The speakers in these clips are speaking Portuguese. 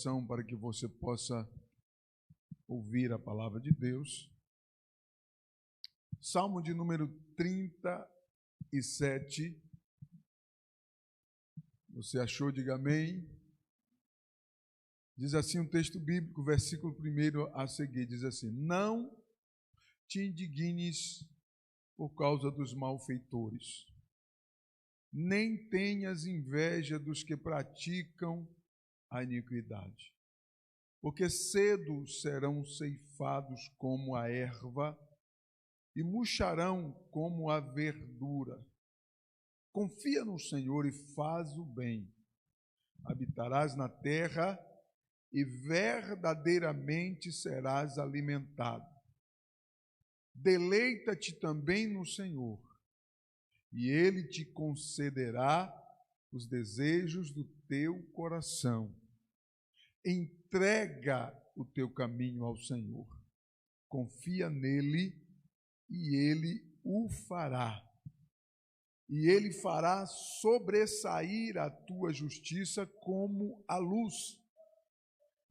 coração para que você possa ouvir a palavra de Deus. Salmo de número 37. Você achou? Diga amém. Diz assim um texto bíblico, versículo 1 a seguir, diz assim: não te indignes por causa dos malfeitores, nem tenhas inveja dos que praticam a iniquidade, porque cedo serão ceifados como a erva e murcharão como a verdura. Confia no Senhor e faz o bem, habitarás na terra e verdadeiramente serás alimentado. Deleita-te também no Senhor, e Ele te concederá os desejos do teu coração. Entrega o teu caminho ao Senhor, confia nele e Ele o fará. E Ele fará sobressair a tua justiça como a luz,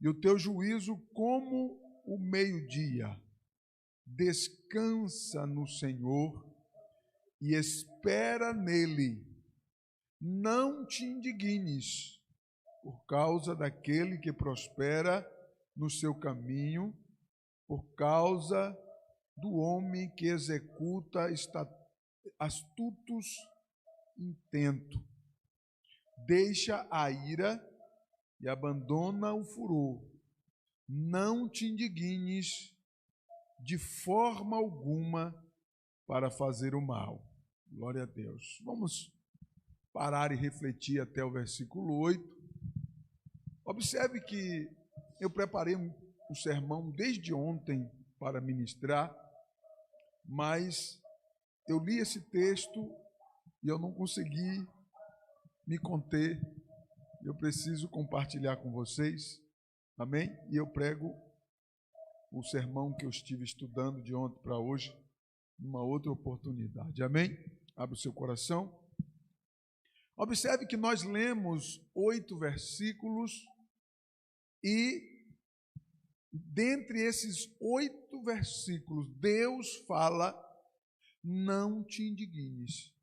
e o teu juízo como o meio-dia. Descansa no Senhor e espera nele. Não te indignes por causa daquele que prospera no seu caminho, por causa do homem que executa astutos intento. Deixa a ira e abandona o furor. Não te indignes de forma alguma para fazer o mal. Glória a Deus. Vamos parar e refletir até o versículo 8. Observe que eu preparei um sermão desde ontem para ministrar, mas eu li esse texto e eu não consegui me conter. Eu preciso compartilhar com vocês, amém? E eu prego o sermão que eu estive estudando de ontem para hoje, numa outra oportunidade, amém? Abre o seu coração. Observe que nós lemos 8 versículos e, dentre esses 8 versículos, Deus fala: não te indignes,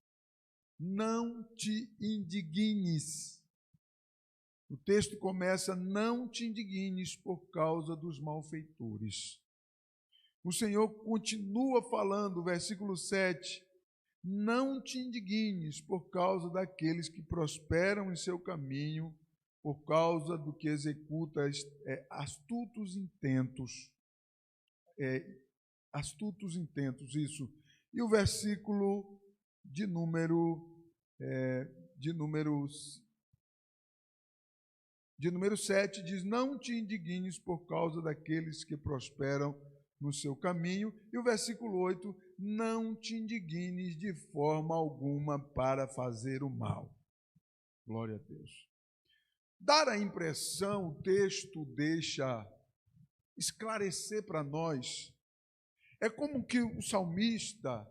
não te indignes. O texto começa: não te indignes por causa dos malfeitores. O Senhor continua falando, versículo 7, não te indignes por causa daqueles que prosperam em seu caminho, por causa do que executa astutos intentos. Astutos intentos, isso. E o versículo de número 7 diz: não te indignes por causa daqueles que prosperam no seu caminho. E o versículo 8: não te indignes de forma alguma para fazer o mal. Glória a Deus. Dar a impressão, o texto deixa esclarecer para nós, é como que o salmista,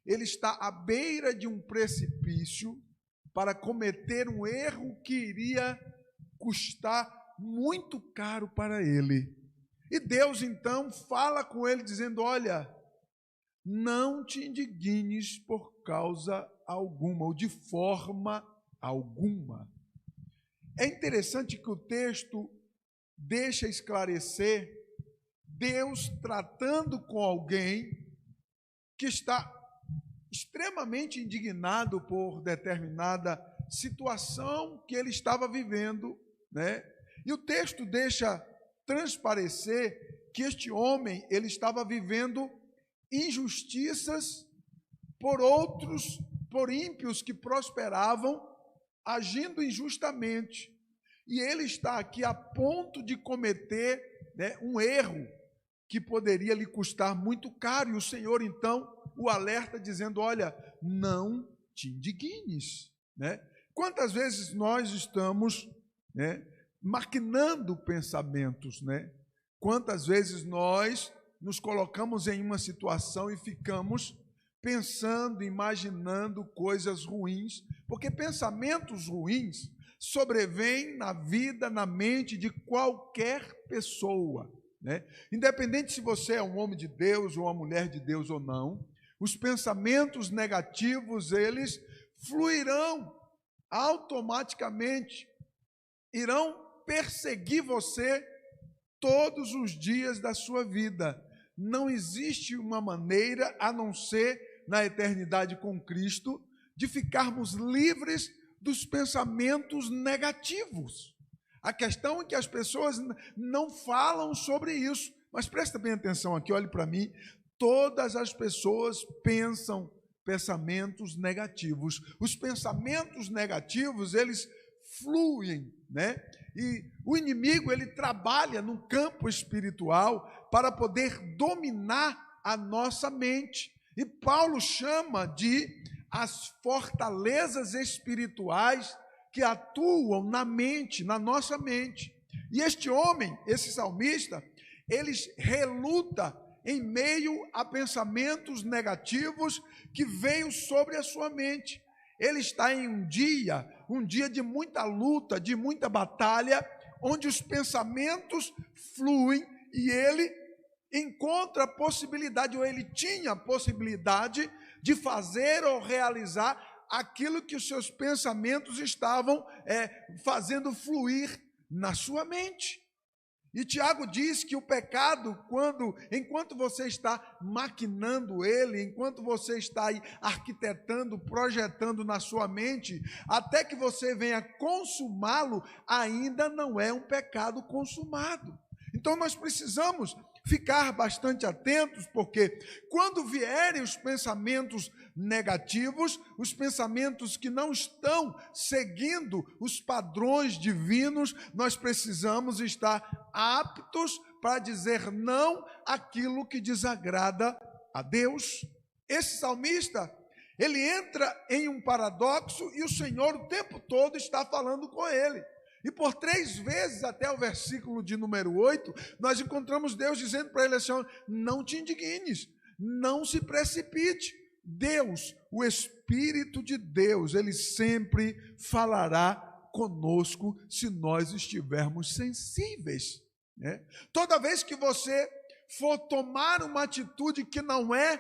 ele está à beira de um precipício para cometer um erro que iria custar muito caro para ele. E Deus então fala com ele dizendo: olha, não te indignes por causa alguma, ou de forma alguma. É interessante que o texto deixa esclarecer Deus tratando com alguém que está extremamente indignado por determinada situação que ele estava vivendo, né? E o texto deixa transparecer que este homem, ele estava vivendo injustiças por outros, por ímpios que prosperavam, agindo injustamente. E ele está aqui a ponto de cometer, né, um erro que poderia lhe custar muito caro. E o Senhor, então, o alerta dizendo: olha, não te indignes, né? Quantas vezes nós estamos, né, maquinando pensamentos, né? Quantas vezes nós nos colocamos em uma situação e ficamos pensando, imaginando coisas ruins, porque pensamentos ruins sobrevêm na vida, na mente de qualquer pessoa, né? Independente se você é um homem de Deus ou uma mulher de Deus ou não, os pensamentos negativos, eles fluirão automaticamente, irão perseguir você todos os dias da sua vida. Não existe uma maneira, a não ser na eternidade com Cristo, de ficarmos livres dos pensamentos negativos. A questão é que as pessoas não falam sobre isso, mas presta bem atenção aqui, olhe para mim, todas as pessoas pensam pensamentos negativos. Os pensamentos negativos, eles fluem, né? E o inimigo, ele trabalha no campo espiritual para poder dominar a nossa mente. E Paulo chama de as fortalezas espirituais que atuam na mente, na nossa mente. E este homem, esse salmista, ele reluta em meio a pensamentos negativos que veio sobre a sua mente. Ele está em um dia de muita luta, de muita batalha, onde os pensamentos fluem e ele encontra a possibilidade, ou ele tinha a possibilidade de fazer ou realizar aquilo que os seus pensamentos estavam fazendo fluir na sua mente. E Tiago diz que o pecado, enquanto você está maquinando ele, enquanto você está aí arquitetando, projetando na sua mente, até que você venha consumá-lo, ainda não é um pecado consumado. Então nós precisamos ficar bastante atentos, porque quando vierem os pensamentos negativos, os pensamentos que não estão seguindo os padrões divinos, nós precisamos estar aptos para dizer não àquilo que desagrada a Deus. Esse salmista, ele entra em um paradoxo e o Senhor o tempo todo está falando com ele. E por 3 vezes, até o versículo de número 8, nós encontramos Deus dizendo para ele assim: não te indignes, não se precipite. Deus, o Espírito de Deus, ele sempre falará conosco se nós estivermos sensíveis, né? Toda vez que você for tomar uma atitude que não é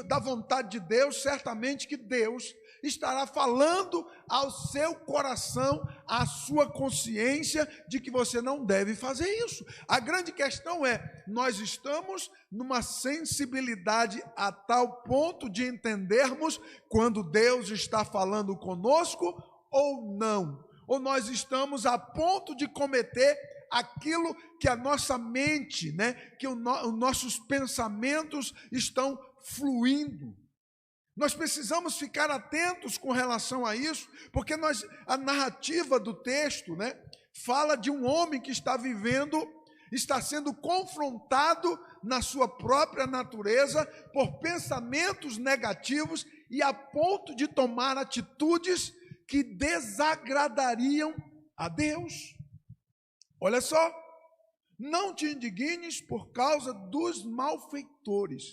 da vontade de Deus, certamente que Deus estará falando ao seu coração, à sua consciência, de que você não deve fazer isso. A grande questão é, nós estamos numa sensibilidade a tal ponto de entendermos quando Deus está falando conosco ou não. Ou nós estamos a ponto de cometer aquilo que a nossa mente, né, que os nossos pensamentos estão fluindo. Nós precisamos ficar atentos com relação a isso, porque a narrativa do texto, né, fala de um homem que está sendo confrontado na sua própria natureza por pensamentos negativos e a ponto de tomar atitudes que desagradariam a Deus. Olha só, não te indignes por causa dos malfeitores,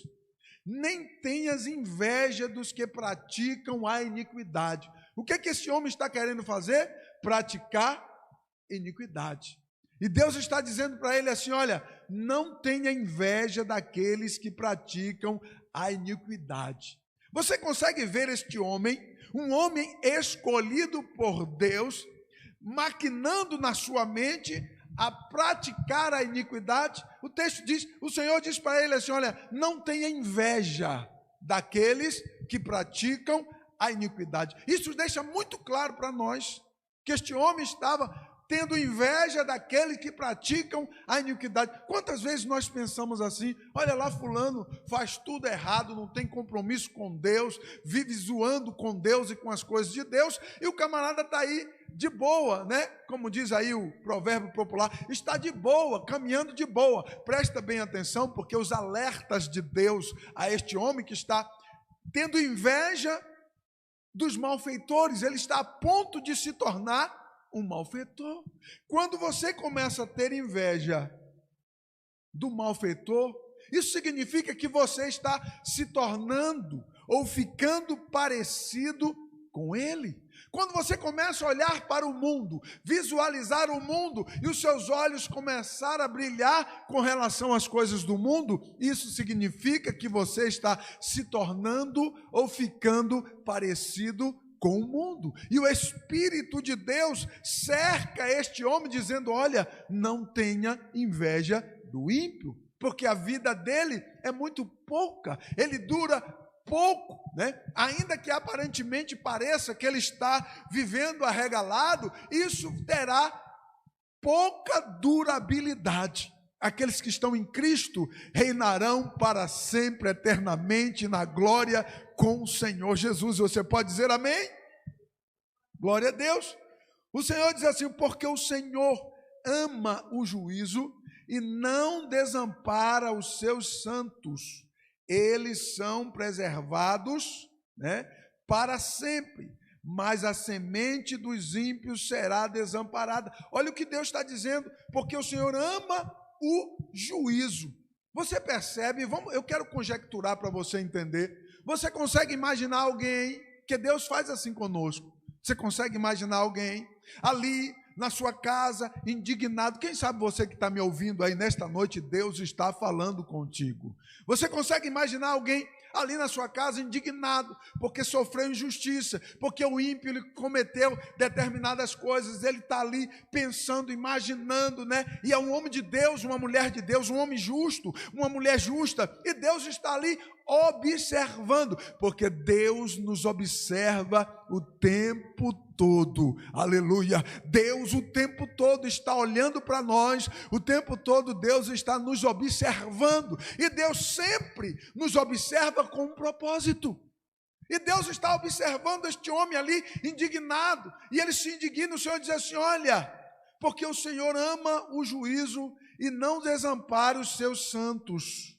nem tenhas inveja dos que praticam a iniquidade. O que esse homem está querendo fazer? Praticar iniquidade. E Deus está dizendo para ele assim: olha, não tenha inveja daqueles que praticam a iniquidade. Você consegue ver este homem, um homem escolhido por Deus, maquinando na sua mente a praticar a iniquidade? O texto diz, o Senhor diz para ele assim: olha, não tenha inveja daqueles que praticam a iniquidade. Isso deixa muito claro para nós que este homem estava tendo inveja daqueles que praticam a iniquidade. Quantas vezes nós pensamos assim: olha lá, fulano faz tudo errado, não tem compromisso com Deus, vive zoando com Deus e com as coisas de Deus, e o camarada está aí de boa, né? Como diz aí o provérbio popular, está de boa, caminhando de boa. Presta bem atenção, porque os alertas de Deus a este homem que está tendo inveja dos malfeitores, ele está a ponto de se tornar um malfeitor. Quando você começa a ter inveja do malfeitor, isso significa que você está se tornando ou ficando parecido com ele. Quando você começa a olhar para o mundo, visualizar o mundo e os seus olhos começar a brilhar com relação às coisas do mundo, isso significa que você está se tornando ou ficando parecido com o mundo. E o Espírito de Deus cerca este homem dizendo: olha, não tenha inveja do ímpio, porque a vida dele é muito pouca, ele dura pouco, né? Ainda que aparentemente pareça que ele está vivendo arregalado, isso terá pouca durabilidade. Aqueles que estão em Cristo reinarão para sempre, eternamente, na glória com o Senhor Jesus. Você pode dizer amém? Glória a Deus. O Senhor diz assim: porque o Senhor ama o juízo e não desampara os seus santos. Eles são preservados, né, para sempre, mas a semente dos ímpios será desamparada. Olha o que Deus está dizendo: porque o Senhor ama o juízo. Você percebe? Eu quero conjecturar para você entender. Você consegue imaginar alguém, que Deus faz assim conosco, você consegue imaginar alguém ali na sua casa, indignado? Quem sabe você que está me ouvindo aí nesta noite, Deus está falando contigo. Você consegue imaginar alguém ali na sua casa indignado, porque sofreu injustiça, porque o ímpio ele cometeu determinadas coisas, ele está ali pensando, imaginando, né? E é um homem de Deus, uma mulher de Deus, um homem justo, uma mulher justa, e Deus está ali observando, porque Deus nos observa o tempo todo, aleluia. Deus o tempo todo está olhando para nós, o tempo todo Deus está nos observando, e Deus sempre nos observa com um propósito. E Deus está observando este homem ali indignado, e ele se indigna. O Senhor diz assim: olha, porque o Senhor ama o juízo e não desampara os seus santos.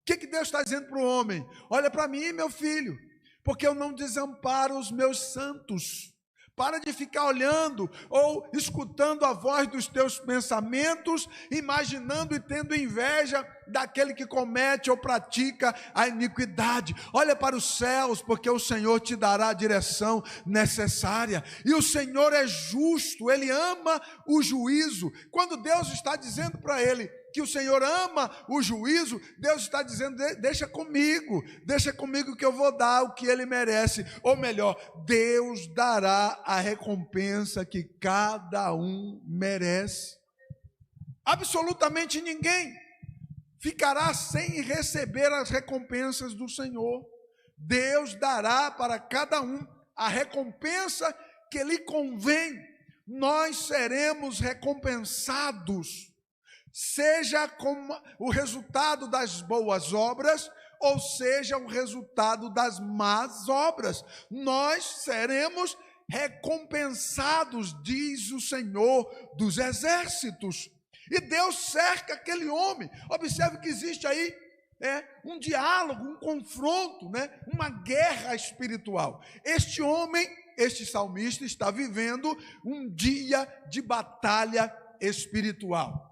O que Deus está dizendo para o homem? Olha para mim, meu filho, porque eu não desamparo os meus santos. Para de ficar olhando ou escutando a voz dos teus pensamentos, imaginando e tendo inveja daquele que comete ou pratica a iniquidade. Olha para os céus, porque o Senhor te dará a direção necessária. E o Senhor é justo, Ele ama o juízo. Quando Deus está dizendo para ele que o Senhor ama o juízo, Deus está dizendo: deixa comigo que eu vou dar o que ele merece. Ou melhor, Deus dará a recompensa que cada um merece. Absolutamente ninguém ficará sem receber as recompensas do Senhor. Deus dará para cada um a recompensa que lhe convém. Nós seremos recompensados, seja como o resultado das boas obras, ou seja o resultado das más obras. Nós seremos recompensados, diz o Senhor dos Exércitos. E Deus cerca aquele homem. Observe que existe aí um diálogo, um confronto, né? Uma guerra espiritual. Este homem, este salmista, está vivendo um dia de batalha espiritual.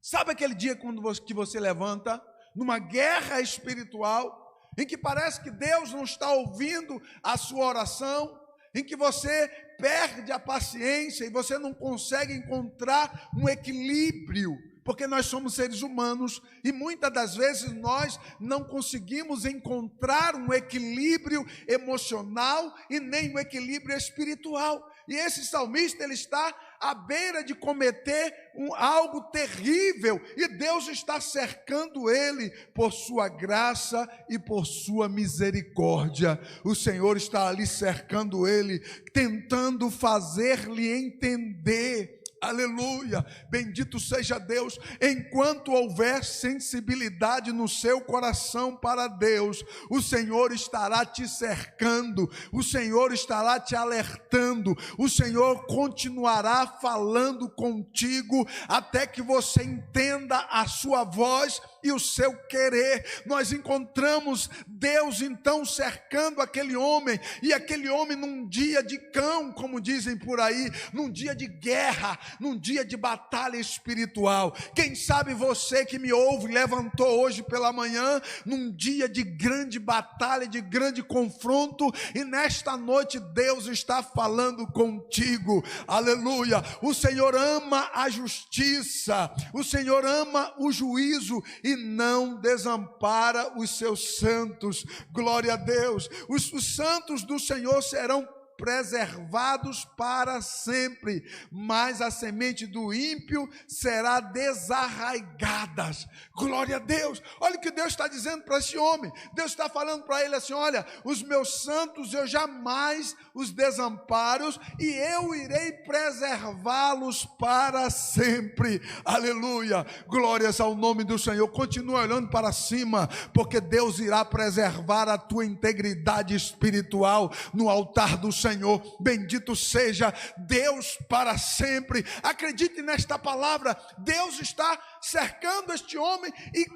Sabe aquele dia que você levanta numa guerra espiritual, em que parece que Deus não está ouvindo a sua oração, em que você perde a paciência e você não consegue encontrar um equilíbrio, porque nós somos seres humanos e muitas das vezes nós não conseguimos encontrar um equilíbrio emocional e nem um equilíbrio espiritual. E esse salmista, ele está à beira de cometer algo terrível, e Deus está cercando ele por sua graça e por sua misericórdia. O Senhor está ali cercando ele, tentando fazer-lhe entender. Aleluia, bendito seja Deus. Enquanto houver sensibilidade no seu coração para Deus, o Senhor estará te cercando, o Senhor estará te alertando, o Senhor continuará falando contigo até que você entenda a sua voz e o seu querer. Nós encontramos Deus então cercando aquele homem, e aquele homem num dia de cão, como dizem por aí, num dia de guerra, num dia de batalha espiritual. Quem sabe você que me ouve, levantou hoje pela manhã, num dia de grande batalha, de grande confronto, e nesta noite Deus está falando contigo. Aleluia. O Senhor ama a justiça, o Senhor ama o juízo e não desampara os seus santos. Glória a Deus. Os santos do Senhor serão preservados para sempre, mas a semente do ímpio será desarraigada. Glória a Deus. Olha o que Deus está dizendo para esse homem. Deus está falando para ele assim: olha, os meus santos eu jamais os desamparo e eu irei preservá-los para sempre. Aleluia. Glórias ao nome do Senhor. Continua olhando para cima, porque Deus irá preservar a tua integridade espiritual no altar do Senhor. Bendito seja Deus para sempre. Acredite nesta palavra. Deus está cercando este homem e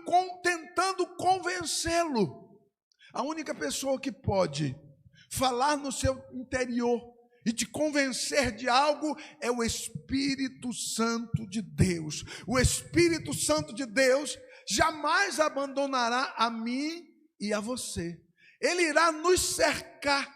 tentando convencê-lo. A única pessoa que pode falar no seu interior e te convencer de algo é o Espírito Santo de Deus. O Espírito Santo de Deus jamais abandonará a mim e a você. Ele irá nos cercar.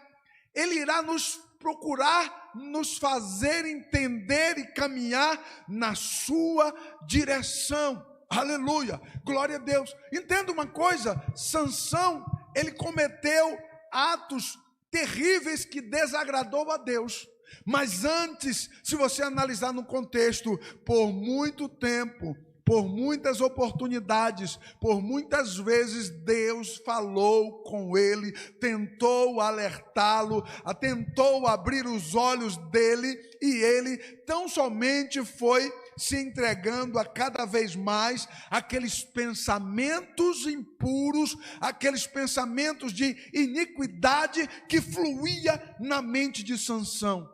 Ele irá nos procurar, nos fazer entender e caminhar na sua direção. Aleluia, glória a Deus. Entenda uma coisa, Sansão, ele cometeu atos terríveis que desagradou a Deus. Mas antes, se você analisar no contexto, por muito tempo, por muitas oportunidades, por muitas vezes Deus falou com ele, tentou alertá-lo, tentou abrir os olhos dele, e ele tão somente foi se entregando a cada vez mais aqueles pensamentos impuros, aqueles pensamentos de iniquidade que fluía na mente de Sansão.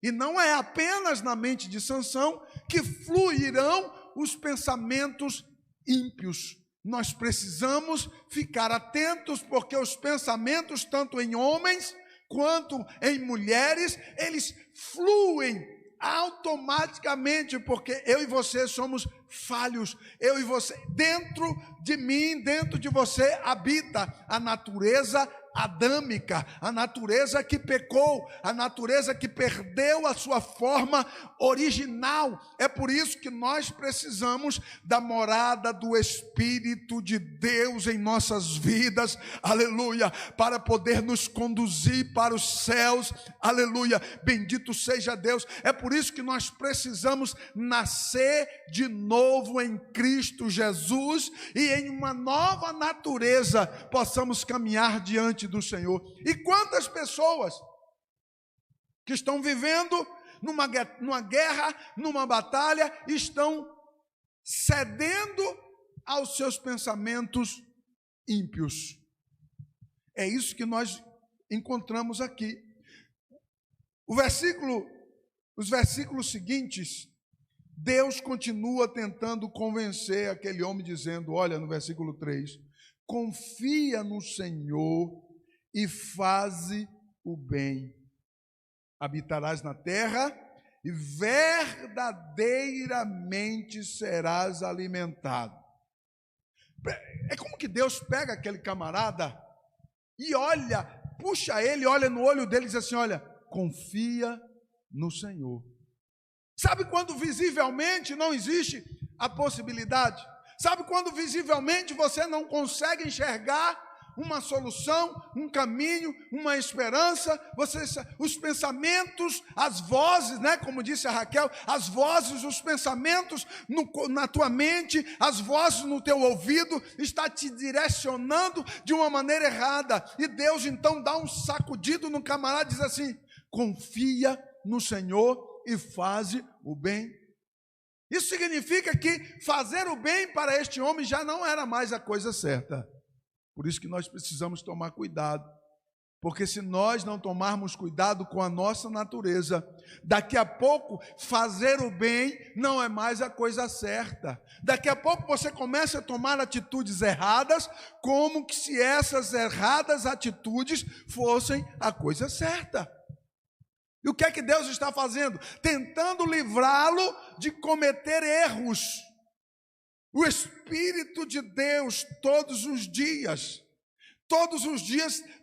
E não é apenas na mente de Sansão que fluirão os pensamentos ímpios. Nós precisamos ficar atentos, porque os pensamentos, tanto em homens quanto em mulheres, eles fluem automaticamente, porque eu e você somos falhos. Eu e você, dentro de mim, dentro de você habita a natureza adâmica, a natureza que pecou, a natureza que perdeu a sua forma original. É por isso que nós precisamos da morada do Espírito de Deus em nossas vidas, aleluia, para poder nos conduzir para os céus, aleluia, bendito seja Deus. É por isso que nós precisamos nascer de novo em Cristo Jesus, e em uma nova natureza possamos caminhar diante do Senhor. E quantas pessoas que estão vivendo numa guerra, numa batalha, estão cedendo aos seus pensamentos ímpios. É isso que nós encontramos aqui. Os versículos seguintes, Deus continua tentando convencer aquele homem, dizendo, olha, no versículo 3, confia no Senhor e faze o bem, habitarás na terra e verdadeiramente serás alimentado. É como que Deus pega aquele camarada e olha, puxa ele, olha no olho dele e diz assim, olha, confia no Senhor. Sabe quando visivelmente não existe a possibilidade? Sabe quando visivelmente você não consegue enxergar uma solução, um caminho, uma esperança? Os pensamentos, as vozes, né, como disse a Raquel, as vozes, os pensamentos na tua mente, as vozes no teu ouvido, está te direcionando de uma maneira errada, e Deus então dá um sacudido no camarada e diz assim, confia no Senhor e faze o bem. Isso significa que fazer o bem para este homem já não era mais a coisa certa. Por isso que nós precisamos tomar cuidado, porque se nós não tomarmos cuidado com a nossa natureza, daqui a pouco fazer o bem não é mais a coisa certa. Daqui a pouco você começa a tomar atitudes erradas, como que se essas erradas atitudes fossem a coisa certa. E o que é que Deus está fazendo? Tentando livrá-lo de cometer erros. O Espírito de Deus, todos os dias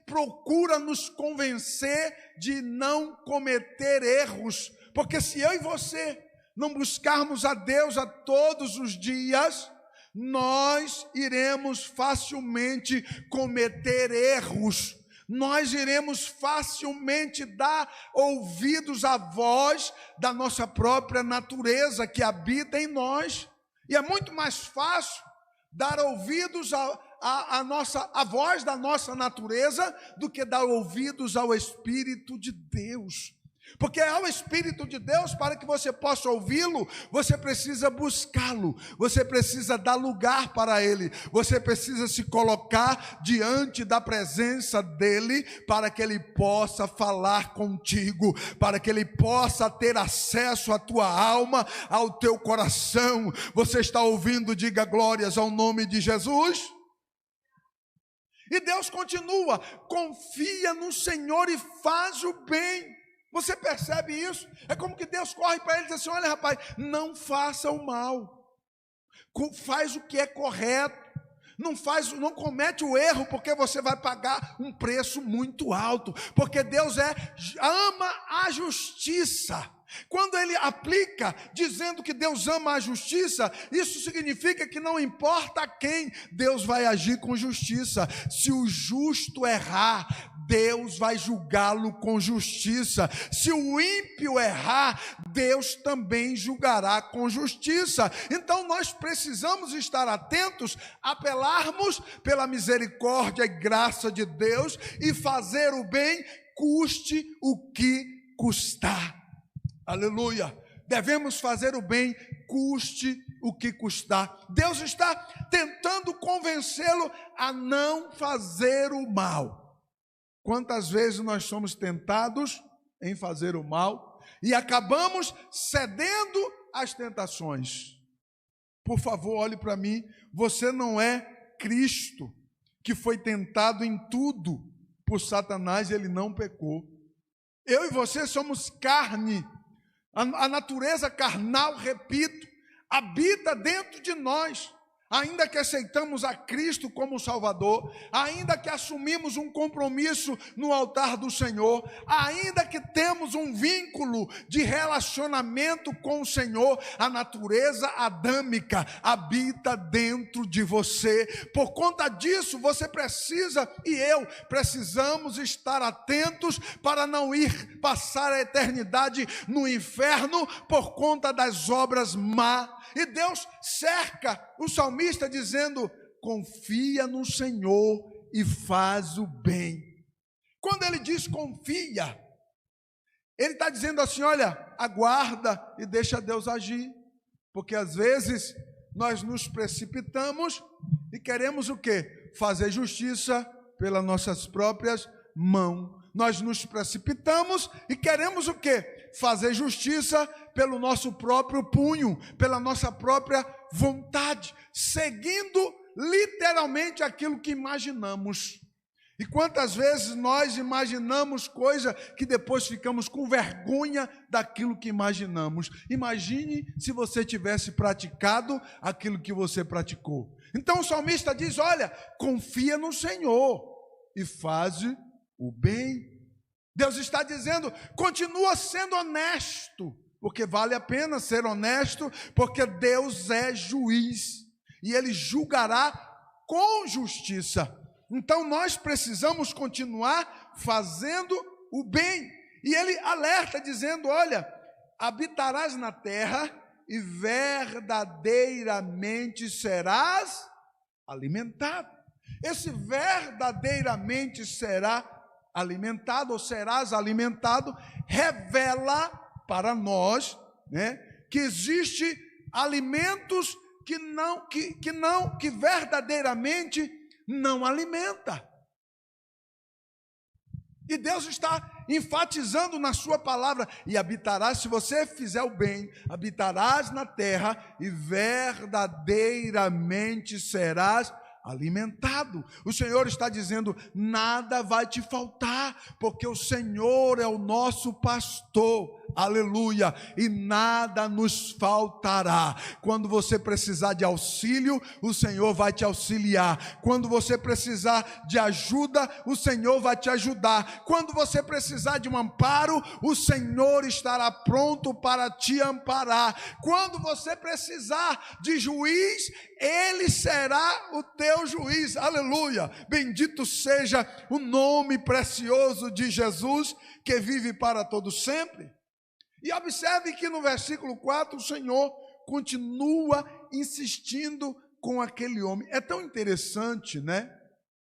procura nos convencer de não cometer erros. Porque se eu e você não buscarmos a Deus a todos os dias, nós iremos facilmente cometer erros. Nós iremos facilmente dar ouvidos à voz da nossa própria natureza que habita em nós. E é muito mais fácil dar ouvidos à voz da nossa natureza do que dar ouvidos ao Espírito de Deus. Porque ao Espírito de Deus, para que você possa ouvi-lo, você precisa buscá-lo, você precisa dar lugar para ele, você precisa se colocar diante da presença dele, para que ele possa falar contigo, para que ele possa ter acesso à tua alma, ao teu coração. Você está ouvindo? Diga glórias ao nome de Jesus. E Deus continua: confia no Senhor e faz o bem. Você percebe isso? É como que Deus corre para ele e diz assim: olha, rapaz, não faça o mal, faz o que é correto, não comete o erro, porque você vai pagar um preço muito alto, porque Deus ama a justiça. Quando ele aplica dizendo que Deus ama a justiça, isso significa que não importa quem, Deus vai agir com justiça. Se o justo errar, Deus vai julgá-lo com justiça. Se o ímpio errar, Deus também julgará com justiça. Então nós precisamos estar atentos, apelarmos pela misericórdia e graça de Deus e fazer o bem, custe o que custar. Aleluia. Devemos fazer o bem, custe o que custar. Deus está tentando convencê-lo a não fazer o mal. Quantas vezes nós somos tentados em fazer o mal e acabamos cedendo às tentações? Por favor, olhe para mim. Você não é Cristo, que foi tentado em tudo por Satanás e ele não pecou. Eu e você somos carne. A natureza carnal, repito, habita dentro de nós. Ainda que aceitamos a Cristo como Salvador, ainda que assumimos um compromisso no altar do Senhor, ainda que temos um vínculo de relacionamento com o Senhor, a natureza adâmica habita dentro de você. Por conta disso, você precisa e eu precisamos estar atentos para não ir passar a eternidade no inferno por conta das obras más. E Deus cerca o salmista dizendo: confia no Senhor e faz o bem. Quando ele diz confia, ele está dizendo assim: olha, aguarda e deixa Deus agir. Porque às vezes nós nos precipitamos e queremos o quê? Fazer justiça pelas nossas próprias mãos. Nós nos precipitamos e queremos o quê? Fazer justiça pelo nosso próprio punho, pela nossa própria vontade, seguindo literalmente aquilo que imaginamos. E quantas vezes nós imaginamos coisa que depois ficamos com vergonha daquilo que imaginamos. Imagine se você tivesse praticado aquilo que você praticou. Então o salmista diz: olha, confia no Senhor e faz o bem. Deus está dizendo: continua sendo honesto, porque vale a pena ser honesto, porque Deus é juiz e Ele julgará com justiça. Então nós precisamos continuar fazendo o bem. E Ele alerta dizendo: olha, habitarás na terra e verdadeiramente serás alimentado. Esse verdadeiramente será alimentado ou serás alimentado revela para nós, né, que existe alimentos que verdadeiramente não alimenta. E Deus está enfatizando na sua palavra: e habitarás, se você fizer o bem, habitarás na terra e verdadeiramente serás alimentado. O Senhor está dizendo: nada vai te faltar, porque o Senhor é o nosso pastor, aleluia, e nada nos faltará. Quando você precisar de auxílio, o Senhor vai te auxiliar. Quando você precisar de ajuda, o Senhor vai te ajudar. Quando você precisar de um amparo, o Senhor estará pronto para te amparar. Quando você precisar de juiz, Ele será o teu juiz, aleluia. Bendito seja o nome precioso de Jesus, que vive para todo sempre. E observe que no versículo 4 o Senhor continua insistindo com aquele homem. É tão interessante, né?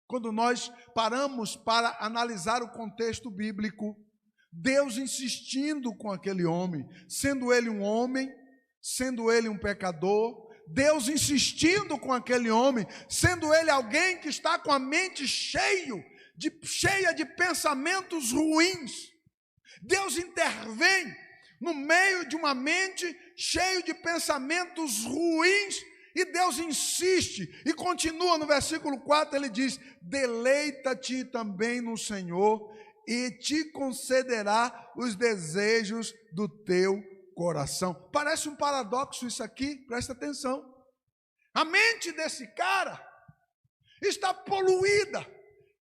Quando nós paramos para analisar o contexto bíblico, Deus insistindo com aquele homem, sendo ele um homem, sendo ele um pecador, Deus insistindo com aquele homem, sendo ele alguém que está com a mente cheia de pensamentos ruins. Deus intervém no meio de uma mente cheia de pensamentos ruins, e Deus insiste e continua no versículo 4, ele diz: deleita-te também no Senhor, e te concederá os desejos do teu coração. Parece um paradoxo isso aqui, presta atenção. A mente desse cara está poluída,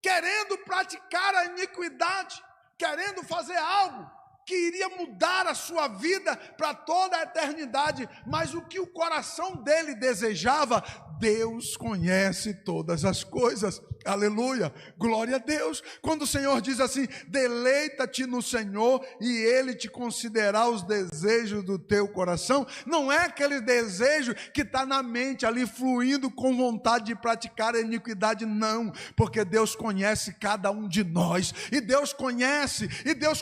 querendo praticar a iniquidade, querendo fazer algo que iria mudar a sua vida para toda a eternidade, mas o que o coração dele desejava, Deus conhece todas as coisas, aleluia, glória a Deus. Quando o Senhor diz assim: deleita-te no Senhor e Ele te concederá os desejos do teu coração, não é aquele desejo que está na mente ali fluindo com vontade de praticar a iniquidade, não, porque Deus conhece cada um de nós, e Deus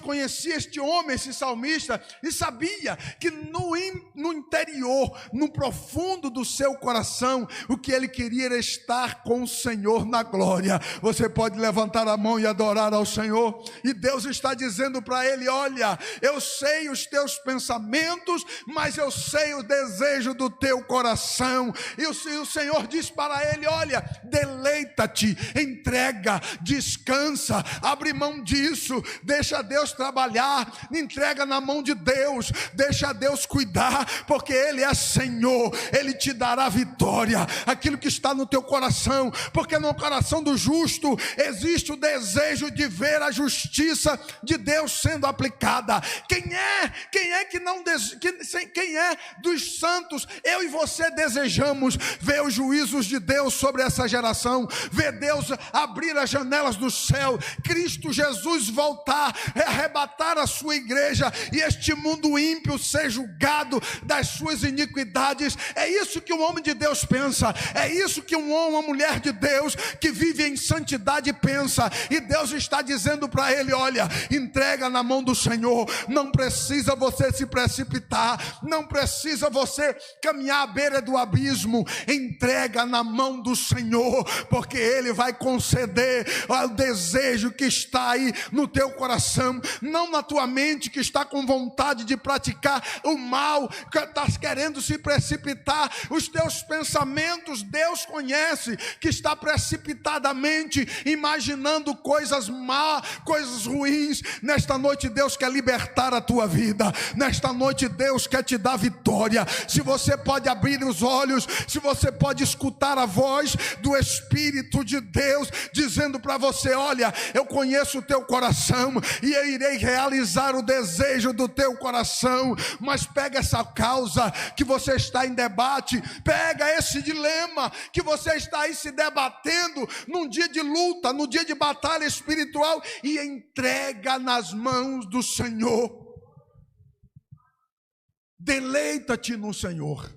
conhecia este homem, esse salmista, e sabia que no interior, no profundo do seu coração, o que ele queria era estar com o Senhor na glória. Você pode levantar a mão e adorar ao Senhor, e Deus está dizendo para ele: olha, eu sei os teus pensamentos, mas eu sei o desejo do teu coração. E o Senhor diz para ele: olha, deleita-te, entrega, descansa, abre mão disso, deixa Deus trabalhar, entrega na mão de Deus, deixa Deus cuidar, porque Ele é Senhor, Ele te dará vitória, aquilo que está no teu coração, porque no coração do justo existe o desejo de ver a justiça de Deus sendo aplicada. Quem é que não quem é dos santos? Eu e você desejamos ver os juízos de Deus sobre essa geração, ver Deus abrir as janelas do céu, Cristo Jesus voltar, arrebatar a sua igreja, e este mundo ímpio ser julgado das suas iniquidades. É isso que um homem de Deus pensa, é isso que um homem, uma mulher de Deus que vive em santidade pensa, e Deus está dizendo para ele: olha, entrega na mão do Senhor, não precisa você se precipitar, não precisa você caminhar à beira do abismo, entrega na mão do Senhor, porque Ele vai conceder o desejo que está aí no teu coração, não na tua mente que está com vontade de praticar o mal, que está querendo se precipitar. Os teus pensamentos Deus conhece, que está precipitadamente imaginando coisas más, coisas ruins. Nesta noite Deus quer libertar a tua vida, nesta noite Deus quer te dar vitória. Se você pode abrir os olhos, se você pode escutar a voz do Espírito de Deus dizendo para você: olha, eu conheço o teu coração e eu irei realizar o desejo do teu coração. Mas pega essa causa que você está em debate, pega esse dilema que você está aí se debatendo num dia de luta, num dia de batalha espiritual, e entrega nas mãos do Senhor. Deleita-te no Senhor,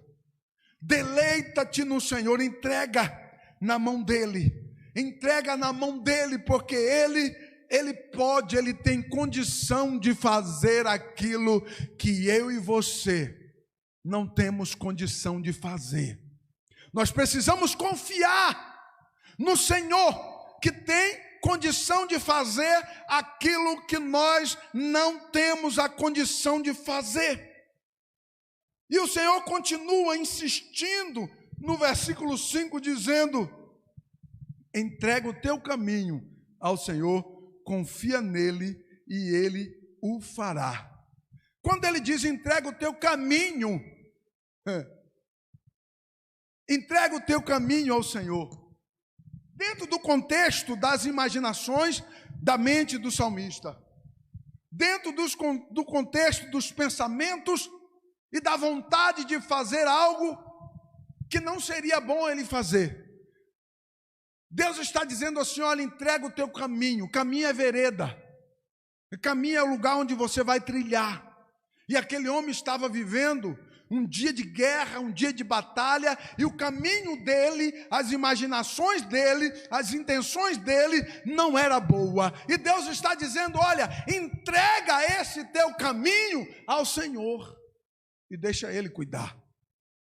deleita-te no Senhor, entrega na mão dele, entrega na mão dele, porque ele pode, ele tem condição de fazer aquilo que eu e você não temos condição de fazer. Nós precisamos confiar no Senhor, que tem condição de fazer aquilo que nós não temos a condição de fazer. E o Senhor continua insistindo no versículo 5, dizendo: Entrega o teu caminho ao Senhor, confia nele e ele o fará. Quando ele diz entrega o teu caminho, entrega o teu caminho ao Senhor, dentro do contexto das imaginações da mente do salmista, dentro do contexto dos pensamentos e da vontade de fazer algo que não seria bom ele fazer. Deus está dizendo assim, olha, entrega o teu caminho. O caminho é vereda, o caminho é o lugar onde você vai trilhar. E aquele homem estava vivendo um dia de guerra, um dia de batalha, e o caminho dele, as imaginações dele, as intenções dele não era boa. E Deus está dizendo, olha, entrega esse teu caminho ao Senhor e deixa ele cuidar.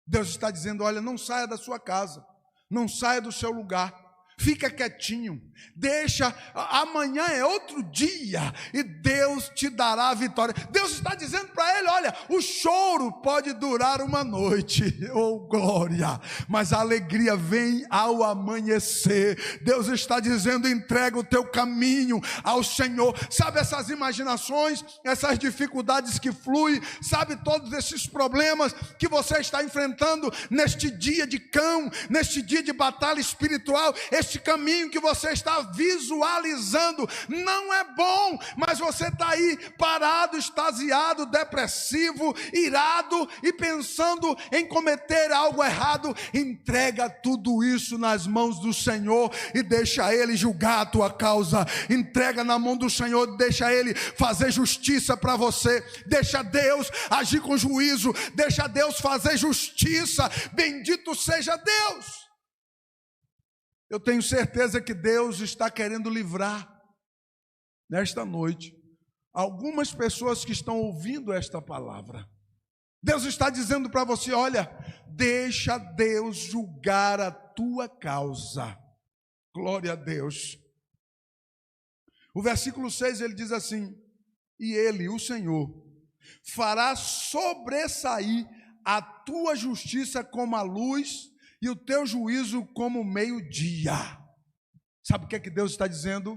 Deus está dizendo, olha, não saia da sua casa, não saia do seu lugar. Fica quietinho, deixa, amanhã é outro dia e Deus te dará a vitória. Deus está dizendo para ele, olha, o choro pode durar uma noite, oh glória, mas a alegria vem ao amanhecer. Deus está dizendo, entrega o teu caminho ao Senhor. Sabe essas imaginações, essas dificuldades que fluem, sabe todos esses problemas que você está enfrentando neste dia de cão, neste dia de batalha espiritual, este caminho que você está visualizando não é bom, mas você está aí parado, extasiado, depressivo, irado e pensando em cometer algo errado. Entrega tudo isso nas mãos do Senhor e deixa Ele julgar a tua causa. Entrega na mão do Senhor, deixa Ele fazer justiça para você, deixa Deus agir com juízo, deixa Deus fazer justiça. Bendito seja Deus. Eu tenho certeza que Deus está querendo livrar, nesta noite, algumas pessoas que estão ouvindo esta palavra. Deus está dizendo para você, olha, deixa Deus julgar a tua causa. Glória a Deus. O versículo 6, ele diz assim, e Ele, o Senhor, fará sobressair a tua justiça como a luz e o teu juízo como o meio-dia. Sabe o que é que Deus está dizendo?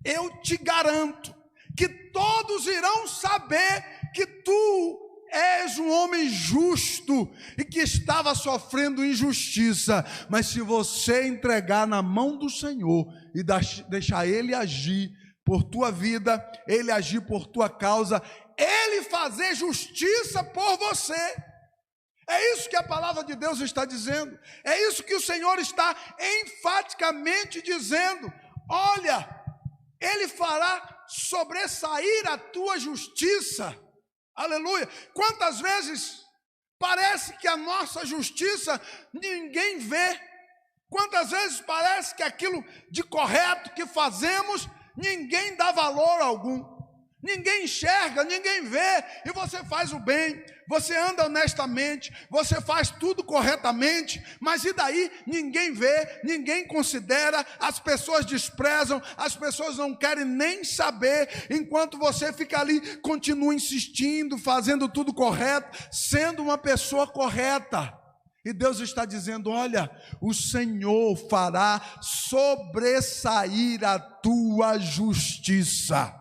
Eu te garanto que todos irão saber que tu és um homem justo e que estava sofrendo injustiça. Mas se você entregar na mão do Senhor e deixar Ele agir por tua vida, Ele agir por tua causa, Ele fazer justiça por você. É isso que a palavra de Deus está dizendo. É isso que o Senhor está enfaticamente dizendo. Olha, Ele fará sobressair a tua justiça. Aleluia. Quantas vezes parece que a nossa justiça ninguém vê. Quantas vezes parece que aquilo de correto que fazemos ninguém dá valor algum. Ninguém enxerga, ninguém vê, e você faz o bem, você anda honestamente, você faz tudo corretamente, mas e daí? Ninguém vê, ninguém considera, as pessoas desprezam, as pessoas não querem nem saber, enquanto você fica ali, continua insistindo, fazendo tudo correto, sendo uma pessoa correta. E Deus está dizendo, olha, o Senhor fará sobressair a tua justiça.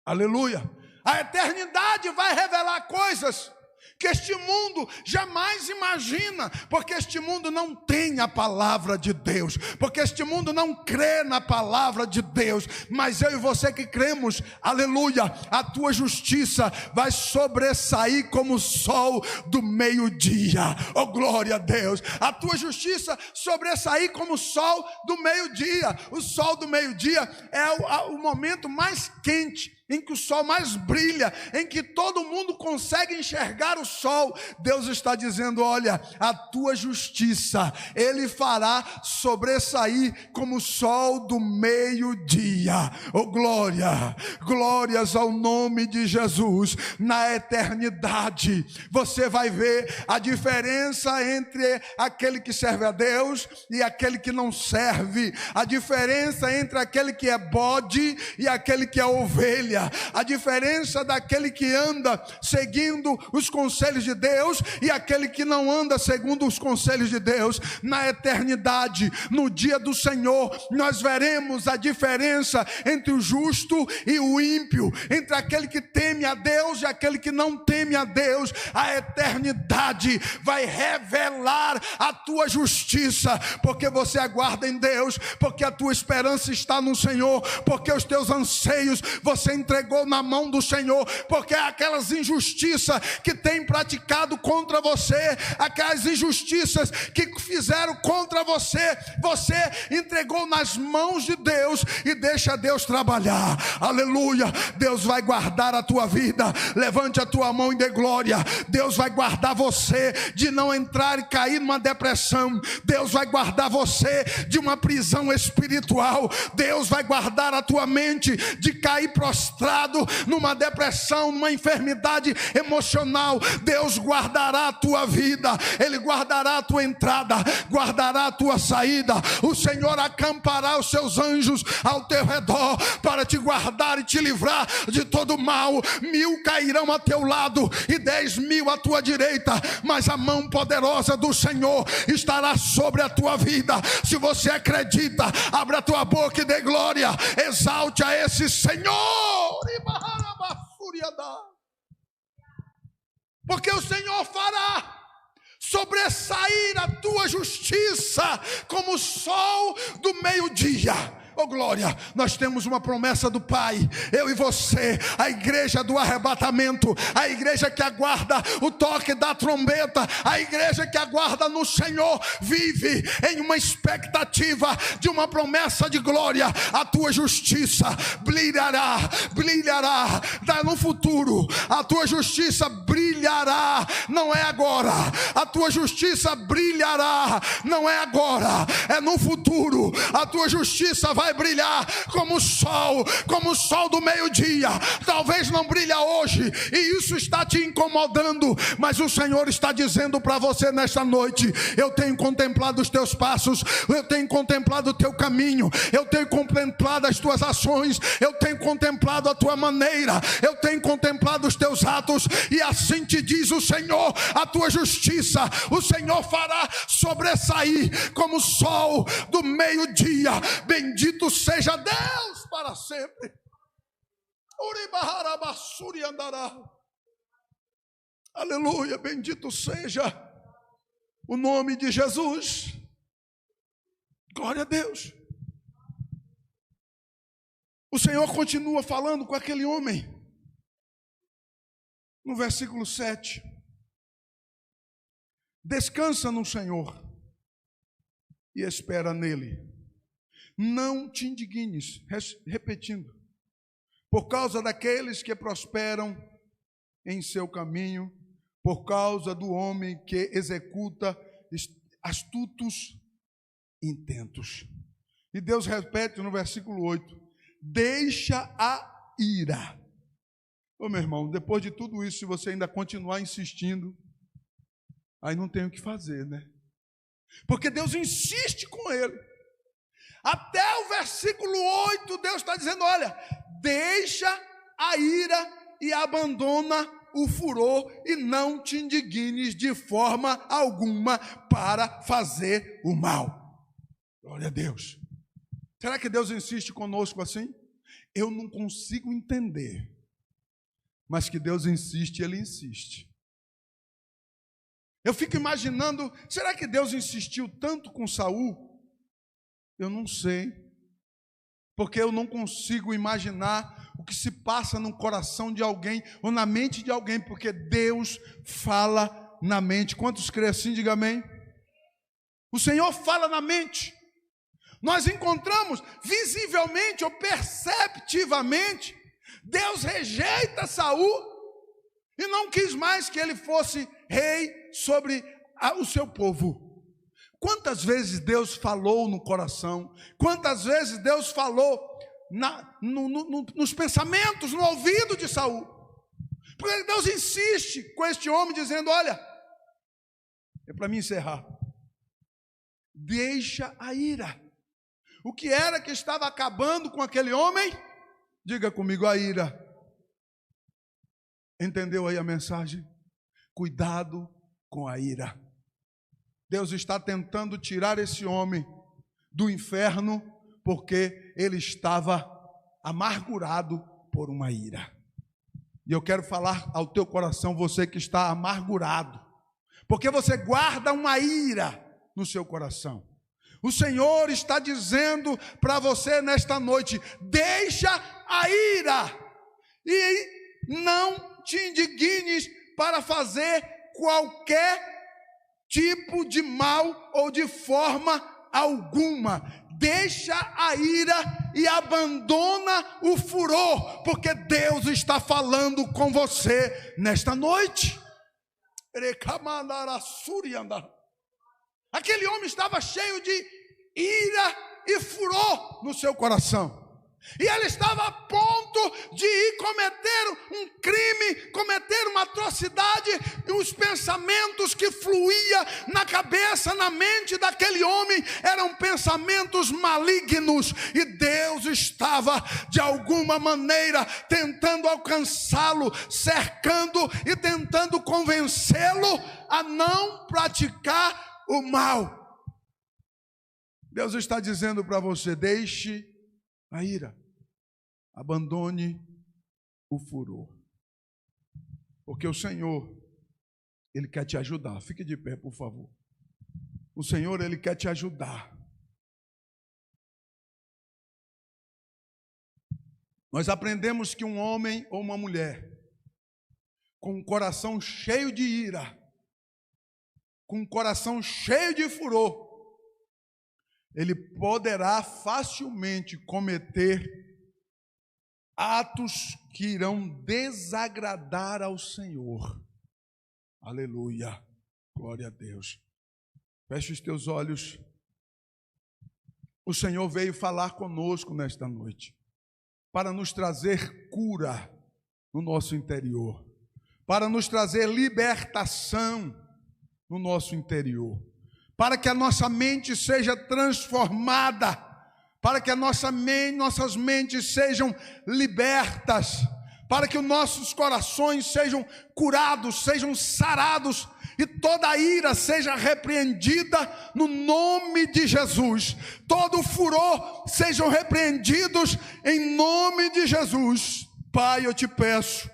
Aleluia. A eternidade vai revelar coisas que este mundo jamais imagina, porque este mundo não tem a palavra de Deus, porque este mundo não crê na palavra de Deus, mas eu e você que cremos, aleluia, a tua justiça vai sobressair como o sol do meio-dia. Oh glória a Deus, a tua justiça sobressair como o sol do meio-dia. O sol do meio-dia é o momento mais quente, em que o sol mais brilha, em que todo mundo consegue enxergar o sol. Deus está dizendo, olha, a tua justiça Ele fará sobressair como o sol do meio-dia. Oh glória, glórias ao nome de Jesus. Na eternidade você vai ver a diferença entre aquele que serve a Deus e aquele que não serve, a diferença entre aquele que é bode e aquele que é ovelha, glória. A diferença daquele que anda seguindo os conselhos de Deus e aquele que não anda segundo os conselhos de Deus. Na eternidade, no dia do Senhor, nós veremos a diferença entre o justo e o ímpio, entre aquele que teme a Deus e aquele que não teme a Deus. A eternidade vai revelar a tua justiça, porque você aguarda em Deus, porque a tua esperança está no Senhor, porque os teus anseios você entregou na mão do Senhor, porque aquelas injustiças que tem praticado contra você, aquelas injustiças que fizeram contra você, você entregou nas mãos de Deus e deixa Deus trabalhar. Aleluia. Deus vai guardar a tua vida. Levante a tua mão e dê glória. Deus vai guardar você de não entrar e cair numa depressão. Deus vai guardar você de uma prisão espiritual. Deus vai guardar a tua mente de cair prostrado numa depressão, numa enfermidade emocional. Deus guardará a tua vida. Ele guardará a tua entrada, guardará a tua saída. O Senhor acampará os seus anjos ao teu redor para te guardar e te livrar de todo mal. 1000 cairão a teu lado e 10.000 à tua direita, mas a mão poderosa do Senhor estará sobre a tua vida. Se você acredita, abra a tua boca e dê glória. Exalte a esse Senhor, porque o Senhor fará sobressair a tua justiça como o sol do meio-dia. Oh glória, nós temos uma promessa do Pai, eu e você, a igreja do arrebatamento, a igreja que aguarda o toque da trombeta, a igreja que aguarda no Senhor, vive em uma expectativa de uma promessa de glória. A tua justiça brilhará, brilhará no futuro. A tua justiça brilhará, não é agora. A tua justiça brilhará, não é agora, é no futuro. A tua justiça vai brilhar como o sol do meio-dia. Talvez não brilha hoje e isso está te incomodando, mas o Senhor está dizendo para você nesta noite: eu tenho contemplado os teus passos, eu tenho contemplado o teu caminho, eu tenho contemplado as tuas ações, eu tenho contemplado a tua maneira, eu tenho contemplado os teus atos, e assim te diz o Senhor: a tua justiça o Senhor fará sobressair como o sol do meio-dia. Bendito seja Deus para sempre. Aleluia, bendito seja o nome de Jesus. Glória a Deus. O Senhor continua falando com aquele homem no versículo 7. Descansa no Senhor e espera nele. Não te indignes, repetindo, por causa daqueles que prosperam em seu caminho, por causa do homem que executa astutos intentos. E Deus repete no versículo 8: deixa a ira. Ô meu irmão, depois de tudo isso, se você ainda continuar insistindo, aí não tem o que fazer, né? Porque Deus insiste com ele. Até o versículo 8, Deus está dizendo: olha, deixa a ira e abandona o furor e não te indignes de forma alguma para fazer o mal. Glória a Deus. Será que Deus insiste conosco assim? Eu não consigo entender, mas que Deus insiste, Ele insiste. Eu fico imaginando, será que Deus insistiu tanto com Saul? Eu não sei, porque eu não consigo imaginar o que se passa no coração de alguém ou na mente de alguém, porque Deus fala na mente. Quantos creem assim? Diga amém. O Senhor fala na mente. Nós encontramos visivelmente ou perceptivamente, Deus rejeita Saul e não quis mais que ele fosse rei sobre o seu povo. Quantas vezes Deus falou no coração, quantas vezes Deus falou nos pensamentos, no ouvido de Saul. Porque Deus insiste com este homem dizendo: olha, é para mim encerrar, deixa a ira. O que era que estava acabando com aquele homem? Diga comigo: a ira. Entendeu aí a mensagem? Cuidado com a ira. Deus está tentando tirar esse homem do inferno porque ele estava amargurado por uma ira. E eu quero falar ao teu coração, você que está amargurado, porque você guarda uma ira no seu coração. O Senhor está dizendo para você nesta noite: deixa a ira e não te indignes para fazer qualquer tipo de mal ou de forma alguma. Deixa a ira e abandona o furor, porque Deus está falando com você nesta noite. Aquele homem estava cheio de ira e furor no seu coração. E ele estava a ponto de ir cometer um crime, cometer uma atrocidade, e os pensamentos que fluíam na cabeça, na mente daquele homem, eram pensamentos malignos, e Deus estava de alguma maneira tentando alcançá-lo, cercando e tentando convencê-lo a não praticar o mal. Deus está dizendo para você: deixe a ira, abandone o furor, porque o Senhor, Ele quer te ajudar. Fique de pé, por favor. O Senhor, Ele quer te ajudar. Nós aprendemos que um homem ou uma mulher com um coração cheio de ira, com um coração cheio de furor, ele poderá facilmente cometer atos que irão desagradar ao Senhor. Aleluia, glória a Deus. Feche os teus olhos. O Senhor veio falar conosco nesta noite, para nos trazer cura no nosso interior, para nos trazer libertação no nosso interior, para que a nossa mente seja transformada, para que nossas mentes sejam libertas, para que os nossos corações sejam curados, sejam sarados, e toda ira seja repreendida no nome de Jesus. Todo furor sejam repreendidos em nome de Jesus. Pai, eu te peço,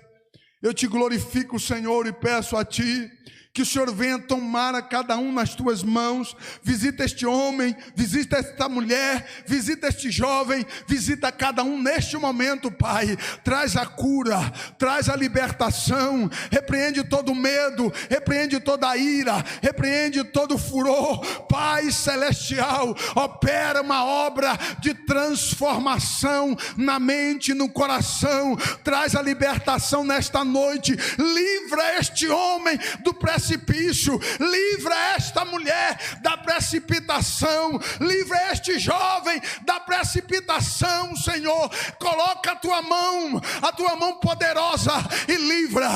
eu te glorifico, Senhor, e peço a ti que o Senhor venha tomar a cada um nas tuas mãos. Visita este homem, visita esta mulher, visita este jovem, visita cada um neste momento, Pai. Traz a cura, traz a libertação, repreende todo medo, repreende toda a ira, repreende todo furor. Pai celestial, opera uma obra de transformação na mente e no coração. Traz a libertação nesta noite. Livra este homem do precipício, livra esta mulher da precipitação, livra este jovem da precipitação, Senhor. Coloca a tua mão poderosa e livra,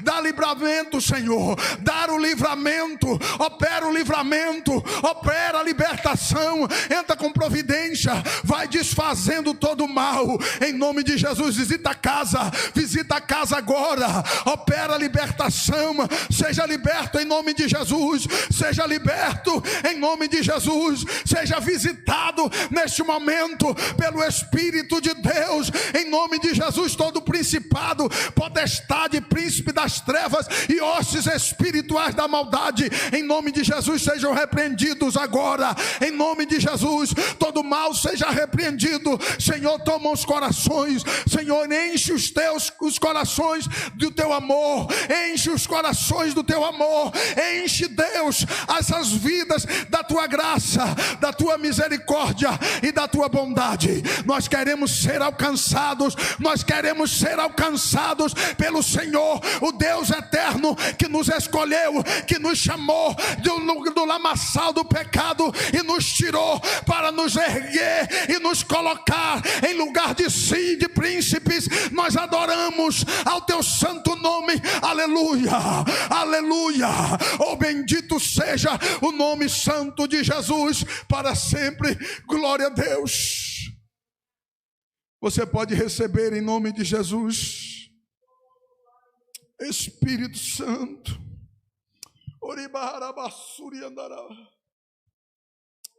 dá livramento, Senhor, dá o livramento, opera a libertação, entra com providência, vai desfazendo todo o mal, em nome de Jesus. Visita a casa agora, opera a libertação, seja liberto em nome de Jesus, seja liberto em nome de Jesus, seja visitado neste momento pelo Espírito de Deus, em nome de Jesus. Todo principado, potestade, príncipe das trevas e hostes espirituais da maldade, em nome de Jesus, sejam repreendidos agora, em nome de Jesus. Todo mal seja repreendido, Senhor. Toma os corações, Senhor, enche os corações do teu amor, enche os corações do teu amor. Enche, Deus, essas vidas da tua graça, da tua misericórdia e da tua bondade. Nós queremos ser alcançados pelo Senhor, o Deus eterno, que nos escolheu, que nos chamou do lamaçal do pecado e nos tirou para nos erguer e nos colocar em lugar de príncipes. Nós adoramos ao teu santo nome. Aleluia, aleluia. Oh, bendito seja o nome santo de Jesus para sempre. Glória a Deus. Você pode receber em nome de Jesus. Espírito Santo.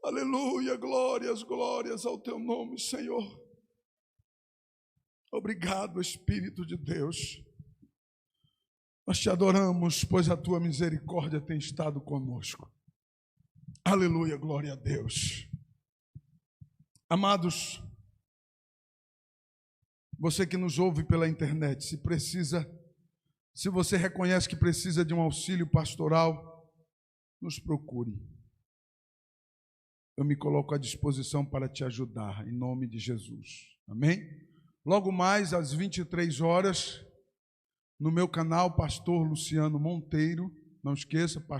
Aleluia, glórias, glórias ao teu nome, Senhor. Obrigado, Espírito de Deus. Nós te adoramos, pois a tua misericórdia tem estado conosco. Aleluia, glória a Deus. Amados, você que nos ouve pela internet, se você reconhece que precisa de um auxílio pastoral, nos procure. Eu me coloco à disposição para te ajudar, em nome de Jesus. Amém? Logo mais, às 23 horas, no meu canal, Pastor Luciano Monteiro. Não esqueça, Pastor